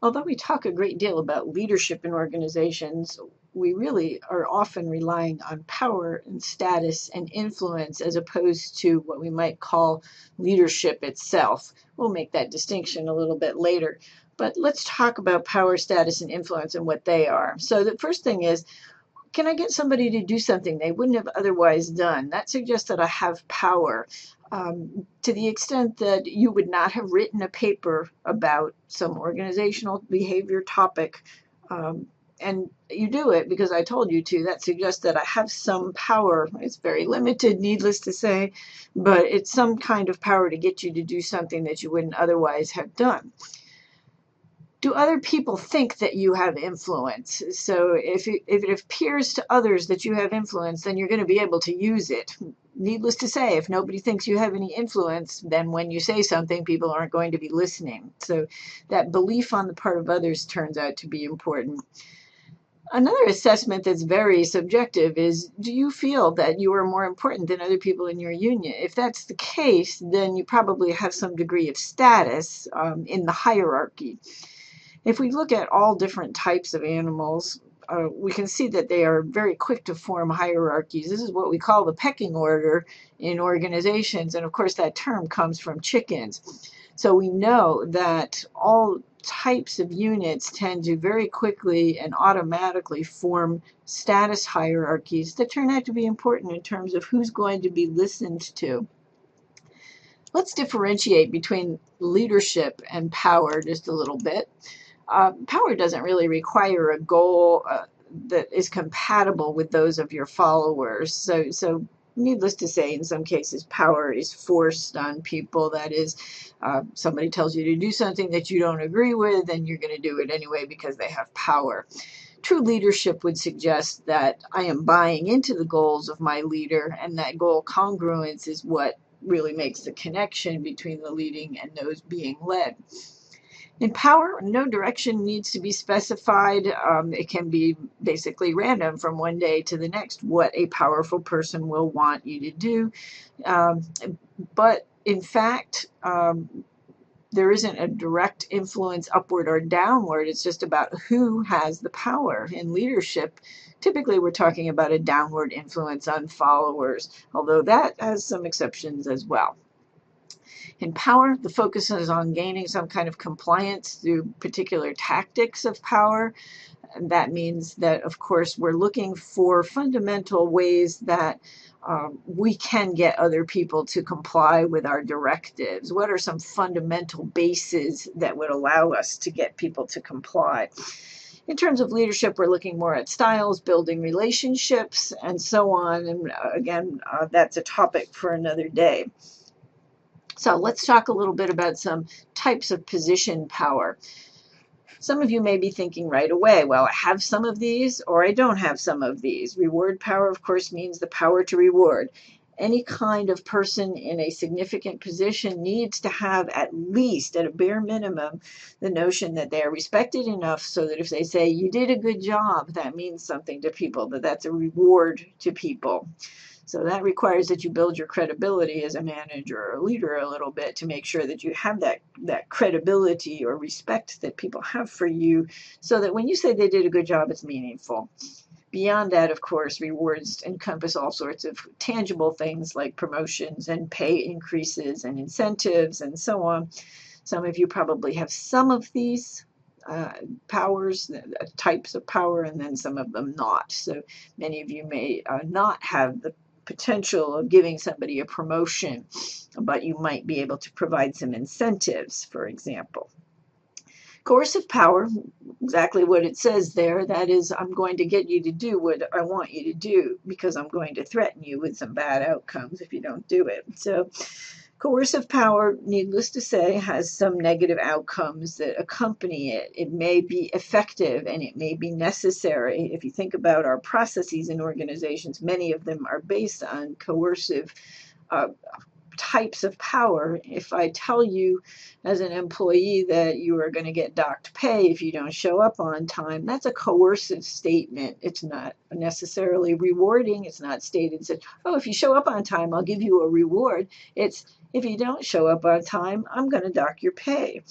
Although we talk a great deal about leadership in organizations, we really are often relying on power and status and influence as opposed to what we might call leadership itself. We'll make that distinction a little bit later. But let's talk about power, status, and influence and what they are. So the first thing is, can I get somebody to do something they wouldn't have otherwise done? That suggests that I have power. To the extent that you would not have written a paper about some organizational behavior topic, um, and you do it because I told you to, that suggests that I have some power. It's very limited, needless to say, but it's some kind of power to get you to do something that you wouldn't otherwise have done. Do other people think that you have influence? So if it appears to others that you have influence, then you're going to be able to use it. Needless to say, if nobody thinks you have any influence, then when you say something, people aren't going to be listening. So that belief on the part of others turns out to be important. Another assessment that's very subjective is, do you feel that you are more important than other people in your union? If that's the case, then you probably have some degree of status in the hierarchy. If we look at all different types of animals, we can see that they are very quick to form hierarchies. This is what we call the pecking order in organizations. And of course, that term comes from chickens. So we know that all types of units tend to very quickly and automatically form status hierarchies that turn out to be important in terms of who's going to be listened to. Let's differentiate between leadership and power just a little bit. Power doesn't really require a goal that is compatible with those of your followers. So needless to say, in some cases, power is forced on people. That is, somebody tells you to do something that you don't agree with, and you're going to do it anyway because they have power. True leadership would suggest that I am buying into the goals of my leader, and that goal congruence is what really makes the connection between the leading and those being led. In power, no direction needs to be specified. It can be basically random from one day to the next what a powerful person will want you to do. Um, but in fact, there isn't a direct influence upward or downward. It's just about who has the power. In leadership, typically we're talking about a downward influence on followers, although that has some exceptions as well. In power, the focus is on gaining some kind of compliance through particular tactics of power. And that means that, of course, we're looking for fundamental ways that we can get other people to comply with our directives. What are some fundamental bases that would allow us to get people to comply? In terms of leadership, we're looking more at styles, building relationships, and so on. And again, that's a topic for another day. So let's talk a little bit about some types of position power. Some of you may be thinking right away, well, I have some of these or I don't have some of these. Reward power, of course, means the power to reward. Any kind of person in a significant position needs to have at least, at a bare minimum, the notion that they are respected enough so that if they say, you did a good job, that means something to people, that that's a reward to people. So that requires that you build your credibility as a manager or a leader a little bit to make sure that you have that credibility or respect that people have for you so that when you say they did a good job, it's meaningful. Beyond that, of course, rewards encompass all sorts of tangible things like promotions and pay increases and incentives and so on. Some of you probably have some of these powers, types of power, and then some of them not. So many of you may not have the potential of giving somebody a promotion, but you might be able to provide some incentives, for example. Coercive power, exactly what it says there, that is, I'm going to get you to do what I want you to do because I'm going to threaten you with some bad outcomes if you don't do it. So coercive power, needless to say, has some negative outcomes that accompany it. It may be effective and it may be necessary. If you think about our processes in organizations, many of them are based on coercive types of power. If I tell you as an employee that you are going to get docked pay if you don't show up on time, that's a coercive statement. It's not necessarily rewarding. It's not stated that, oh, if you show up on time, I'll give you a reward. It's, if you don't show up on time, I'm going to dock your pay.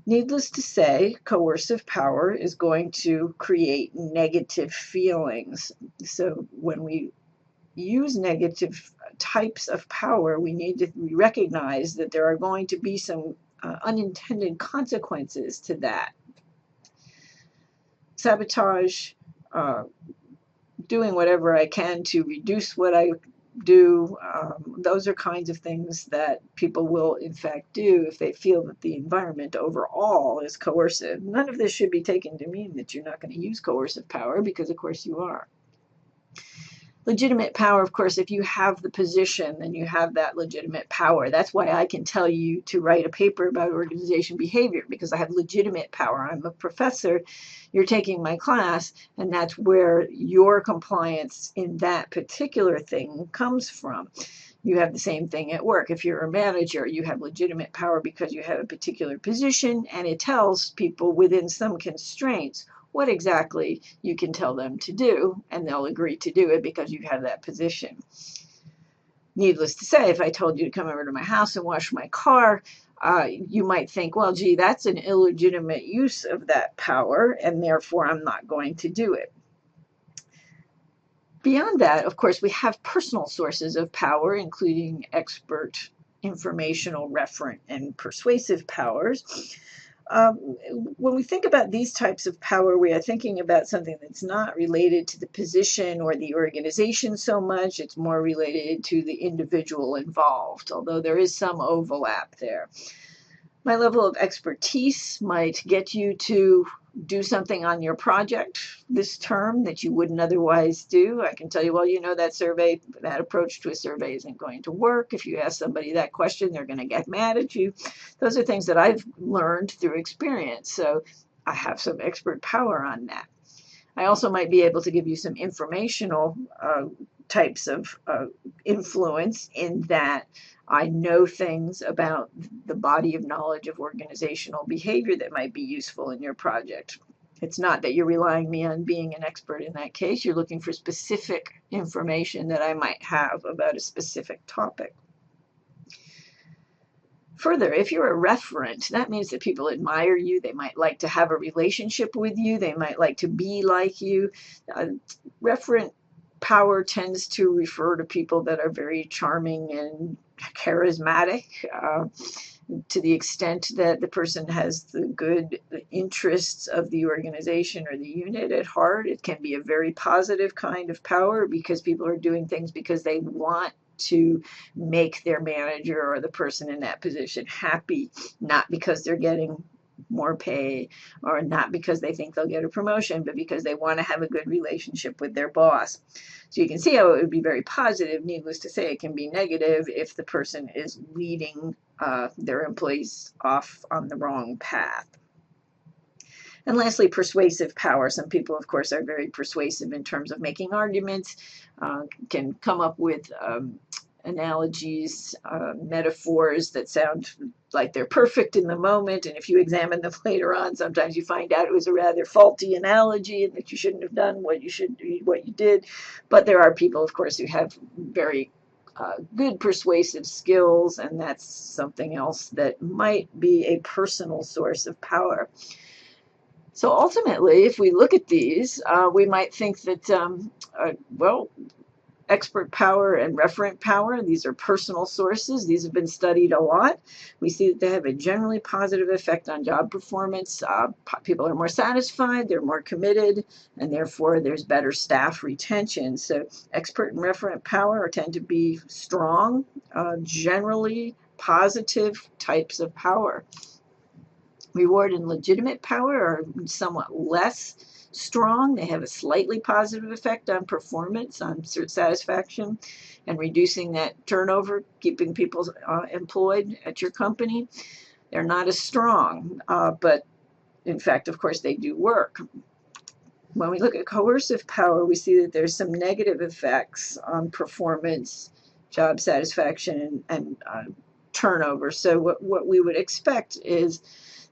Needless to say, coercive power is going to create negative feelings. So when we use negative types of power, we need to recognize that there are going to be some unintended consequences to that. Sabotage, uh, doing whatever I can to reduce what I do. Those are kinds of things that people will, in fact, do if they feel that the environment overall is coercive. None of this should be taken to mean that you're not going to use coercive power, because, of course, you are. Legitimate power, of course, if you have the position, then you have that legitimate power. That's why I can tell you to write a paper about organization behavior, because I have legitimate power. I'm a professor, you're taking my class, and that's where your compliance in that particular thing comes from. You have the same thing at work. If you're a manager, you have legitimate power because you have a particular position, and it tells people within some constraints what exactly you can tell them to do, and they'll agree to do it because you have that position. Needless to say, if I told you to come over to my house and wash my car, you might think, well, gee, that's an illegitimate use of that power, and therefore I'm not going to do it. Beyond that, of course, we have personal sources of power, including expert, informational, referent, and persuasive powers. When we think about these types of power, we are thinking about something that's not related to the position or the organization so much. It's more related to the individual involved, although there is some overlap there. My level of expertise might get you to do something on your project this term that you wouldn't otherwise do. I can tell you, well, you know, that survey, that approach to a survey isn't going to work. If you ask somebody that question, they're going to get mad at you. Those are things that I've learned through experience. So I have some expert power on that. I also might be able to give you some informational types of influence, in that I know things about the body of knowledge of organizational behavior that might be useful in your project. It's not that you're relying me on being an expert in that case. You're looking for specific information that I might have about a specific topic. Further, if you're a referent, that means that people admire you. They might like to have a relationship with you. They might like to be like you. Referent power tends to refer to people that are very charming and charismatic, to the extent that the person has the good interests of the organization or the unit at heart. It can be a very positive kind of power, because people are doing things because they want to make their manager or the person in that position happy, not because they're getting more pay, or not because they think they'll get a promotion, but because they want to have a good relationship with their boss. So you can see how it would be very positive. Needless to say, it can be negative if the person is leading their employees off on the wrong path. And lastly, persuasive power. Some people, of course, are very persuasive in terms of making arguments, can come up with analogies, metaphors that sound like they're perfect in the moment, and if you examine them later on, sometimes you find out it was a rather faulty analogy and that you shouldn't have done what you did. But there are people, of course, who have very good persuasive skills, and that's something else that might be a personal source of power. So ultimately, if we look at these, we might think that, well, expert power and referent power, these are personal sources. These have been studied a lot. We see that they have a generally positive effect on job performance. People are more satisfied, they're more committed, and therefore there's better staff retention. So expert and referent power tend to be strong, generally positive types of power. Reward and legitimate power are somewhat less strong. They have a slightly positive effect on performance, on satisfaction, and reducing that turnover, keeping people employed at your company. They're not as strong, but in fact, of course, they do work. When we look at coercive power, we see that there's some negative effects on performance, job satisfaction, and turnover. So what we would expect is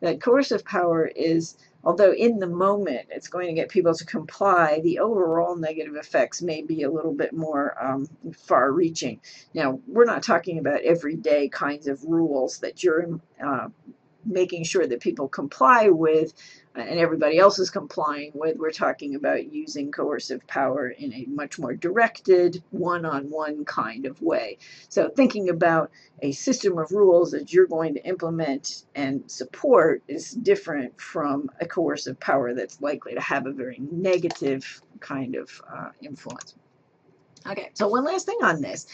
that coercive power is, although in the moment it's going to get people to comply, the overall negative effects may be a little bit more far-reaching. Now, we're not talking about everyday kinds of rules that you're making sure that people comply with and everybody else is complying with. We're talking about using coercive power in a much more directed, one-on-one kind of way. So thinking about a system of rules that you're going to implement and support is different from a coercive power that's likely to have a very negative kind of influence. Okay, so one last thing on this.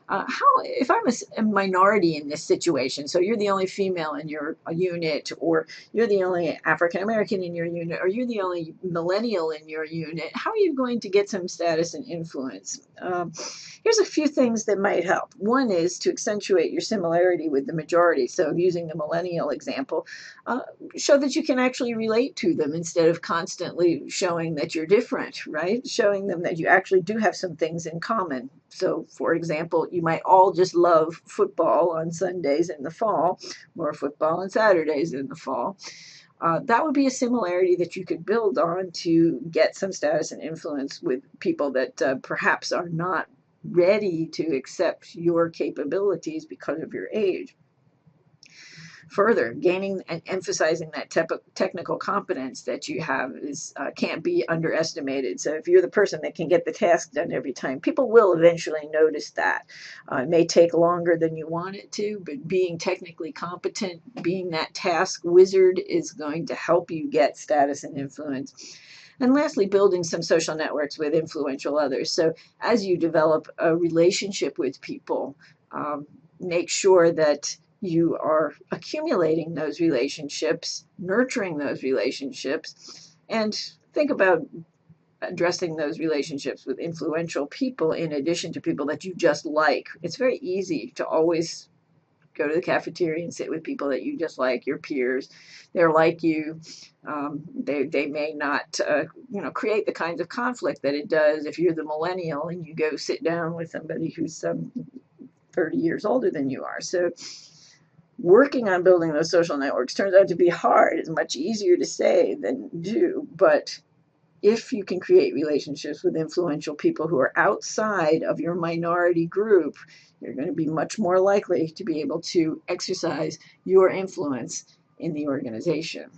How, if I'm a minority in this situation, so you're the only female in your unit, or you're the only African American in your unit, or you're the only millennial in your unit, how are you going to get some status and influence? Here's a few things that might help. One is to accentuate your similarity with the majority. So using the millennial example, show that you can actually relate to them instead of constantly showing that you're different, right? Showing them that you actually do have some things in common. So, for example, you might all just love football on Sundays in the fall, or football on Saturdays in the fall. That would be a similarity that you could build on to get some status and influence with people that perhaps are not ready to accept your capabilities because of your age. Further, gaining and emphasizing that technical competence that you have is can't be underestimated. So if you're the person that can get the task done every time, people will eventually notice that. It may take longer than you want it to, but being technically competent, being that task wizard, is going to help you get status and influence. And lastly, building some social networks with influential others. So as you develop a relationship with people, make sure that you are accumulating those relationships, nurturing those relationships, and think about addressing those relationships with influential people in addition to people that you just like. It's very easy to always go to the cafeteria and sit with people that you just like, your peers. They're like you. They may not create the kinds of conflict that it does if you're the millennial and you go sit down with somebody who's 30 years older than you are. So working on building those social networks turns out to be hard. It's much easier to say than do, but if you can create relationships with influential people who are outside of your minority group, you're going to be much more likely to be able to exercise your influence in the organization.